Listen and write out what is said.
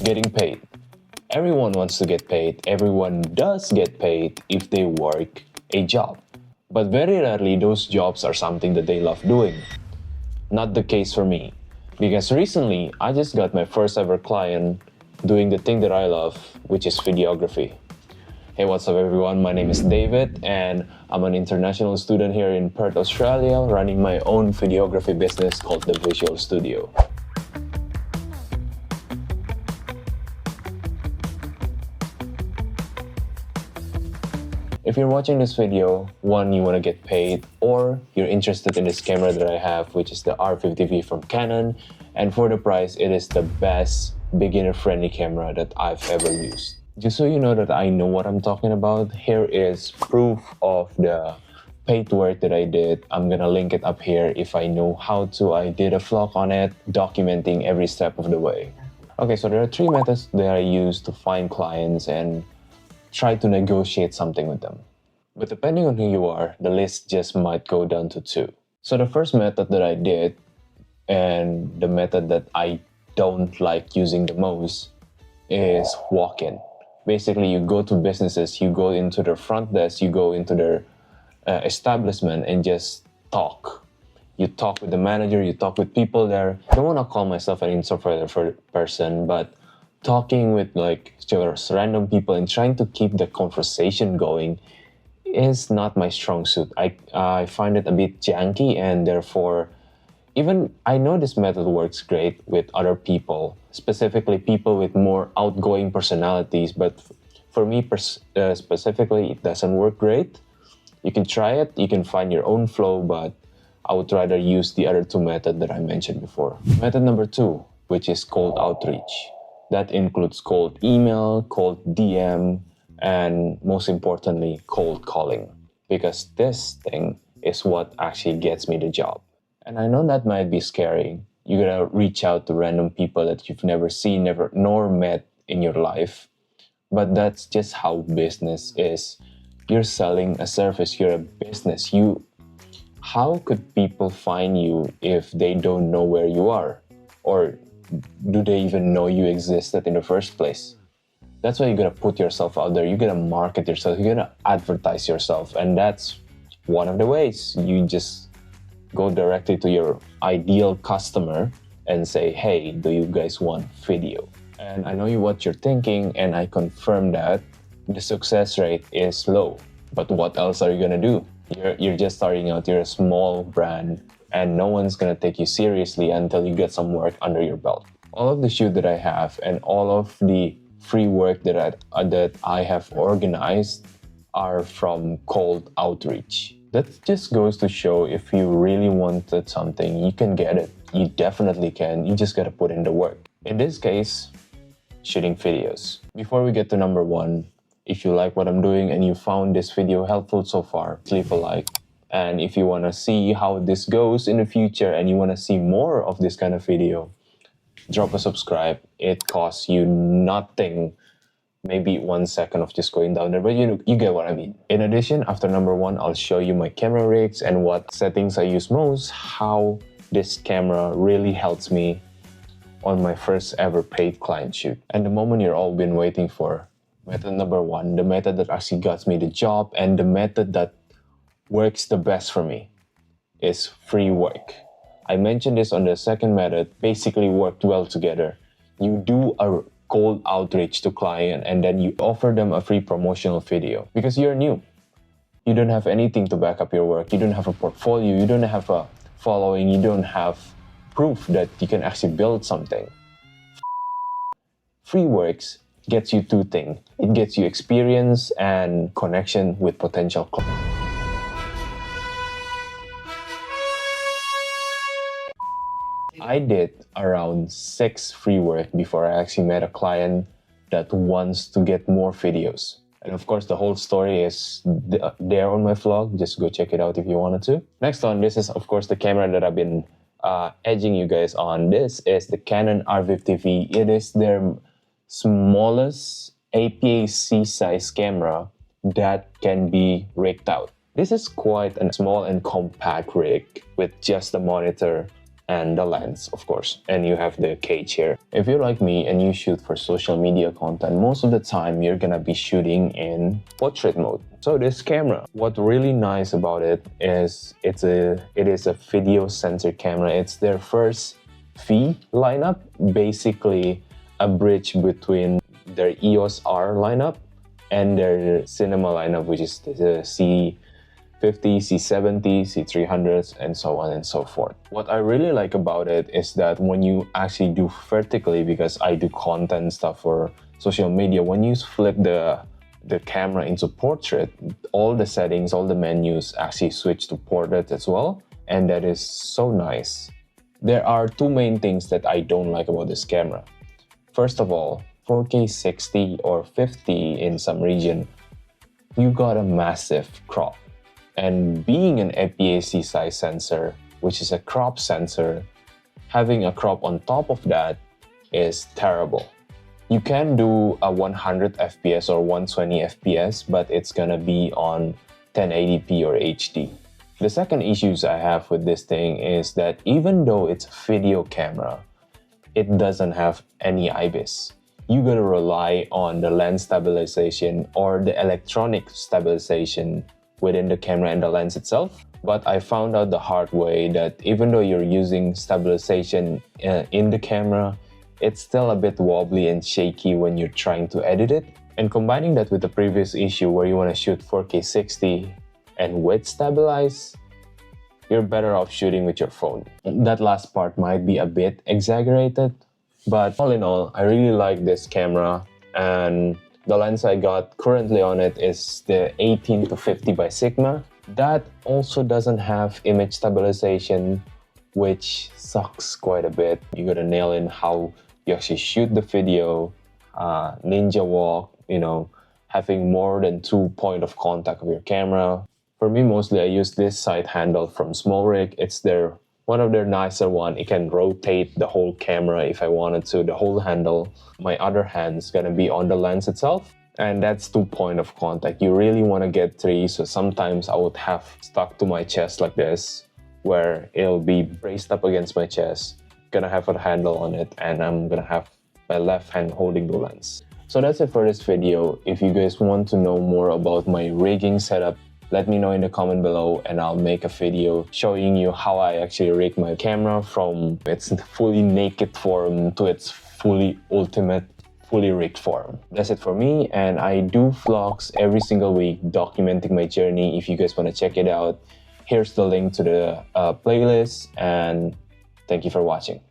Getting paid. Everyone wants to get paid. Everyone does get paid if they work a job. But very rarely those jobs are something that they love doing. Not the case for me. Because recently, I just got my first ever client doing the thing that I love, which is videography. Hey, what's up everyone? My name is David and I'm an international student here in Perth, Australia, running my own videography business called Davisual Studio. If you're watching this video, one, you want to get paid, or you're interested in this camera that I have, which is the R50V from Canon, and for the price, it is the best beginner-friendly camera that I've ever used. Just so you know that I know what I'm talking about, here is proof of the paid work that I did. I'm gonna link it up here if I know how to. I did a vlog on it, documenting every step of the way. Okay, so there are three methods that I use to find clients and try to negotiate something with them. But depending on who you are, the list just might go down to two. So the first method that I did, and the method that I don't like using the most, is walk-in. Basically, you go to businesses, you go into their front desk, you go into their establishment and just talk. You talk with the manager, you talk with people there. I don't want to call myself an introvert person, but talking with like just random people and trying to keep the conversation going is not my strong suit. I find it a bit janky, and therefore, even I know this method works great with other people, specifically people with more outgoing personalities, but for me specifically, it doesn't work great. You can try it, you can find your own flow, but I would rather use the other two methods that I mentioned before. Method number two, which is cold outreach. That includes cold email, cold DM, and most importantly, cold calling. Because this thing is what actually gets me the job. And I know that might be scary. You gotta reach out to random people that you've never seen, nor met in your life. But that's just how business is. You're selling a service, you're a business. How could people find you if they don't know where you are? Or do they even know you existed in the first place? That's why you gotta put yourself out there. You gotta market yourself. You gotta advertise yourself, and that's one of the ways. You just go directly to your ideal customer and say, "Hey, do you guys want video?" And I know what you're thinking, and I confirm that the success rate is low. But what else are you gonna do? You're just starting out. You're a small brand, and no one's gonna take you seriously until you get some work under your belt. All of the shoot that I have and all of the free work that I have organized are from cold outreach. That just goes to show if you really wanted something, you can get it. You definitely can. You just gotta put in the work. In this case, shooting videos. Before we get to number one, if you like what I'm doing and you found this video helpful so far, leave a like. And if you want to see how this goes in the future and you want to see more of this kind of video, drop a subscribe. It costs you nothing, maybe 1 second of just going down there, but you get what I mean. In addition, after number one, I'll show you my camera rigs and what settings I use most, how this camera really helps me on my first ever paid client shoot. And the moment you're all been waiting for, method number one, the method that actually got me the job and the method that works the best for me is free work. I mentioned this on the second method, basically worked well together. You do a cold outreach to client and then you offer them a free promotional video because you're new. You don't have anything to back up your work. You don't have a portfolio. You don't have a following. You don't have proof that you can actually build something. Free works gets you two things. It gets you experience and connection with potential clients. I did around 6 free work before I actually met a client that wants to get more videos. And of course, the whole story is there on my vlog. Just go check it out if you wanted to. Next on, this is of course the camera that I've been edging you guys on. This is the Canon R50V. It is their smallest APS-C size camera that can be rigged out. This is quite a small and compact rig with just a monitor, and the lens, of course, and you have the cage here. If you're like me and you shoot for social media content, most of the time you're gonna be shooting in portrait mode. So this camera, what really nice about it is it is a video sensor camera. It's their first V lineup, basically a bridge between their EOS R lineup and their cinema lineup, which is the C50, C70, C300s, and so on and so forth. What I really like about it is that when you actually do vertically, because I do content stuff for social media, when you flip the camera into portrait, all the settings, all the menus actually switch to portrait as well, and that is so nice. There are two main things that I don't like about this camera. First of all, 4K 60 or 50 in some region, you got a massive crop. And being an APS-C size sensor, which is a crop sensor, having a crop on top of that is terrible. You can do a 100 FPS or 120 FPS, but it's gonna be on 1080p or HD. The second issues I have with this thing is that even though it's a video camera, it doesn't have any IBIS. You gotta rely on the lens stabilization or the electronic stabilization within the camera and the lens itself. But I found out the hard way that even though you're using stabilization in the camera, it's still a bit wobbly and shaky when you're trying to edit it. And combining that with the previous issue where you want to shoot 4K 60 and with stabilize, you're better off shooting with your phone. That last part might be a bit exaggerated, but all in all, I really like this camera, and the lens I got currently on it is the 18 to 50 by Sigma. That also doesn't have image stabilization, which sucks quite a bit. You gotta nail in how you actually shoot the video, ninja walk, having more than 2 points of contact of your camera. For me, mostly I use this side handle from Small Rig. It's one of their nicer one. It can rotate the whole camera if I wanted to, the whole handle. My other hand's gonna be on the lens itself, and that's 2 points of contact. You really wanna get 3, so sometimes I would have stuck to my chest like this, where it'll be braced up against my chest, gonna have a handle on it, and I'm gonna have my left hand holding the lens. So that's it for this video. If you guys want to know more about my rigging setup, let me know in the comment below, and I'll make a video showing you how I actually rig my camera from its fully naked form to its fully ultimate, fully rigged form. That's it for me, and I do vlogs every single week documenting my journey. If you guys want to check it out, here's the link to the playlist, and thank you for watching.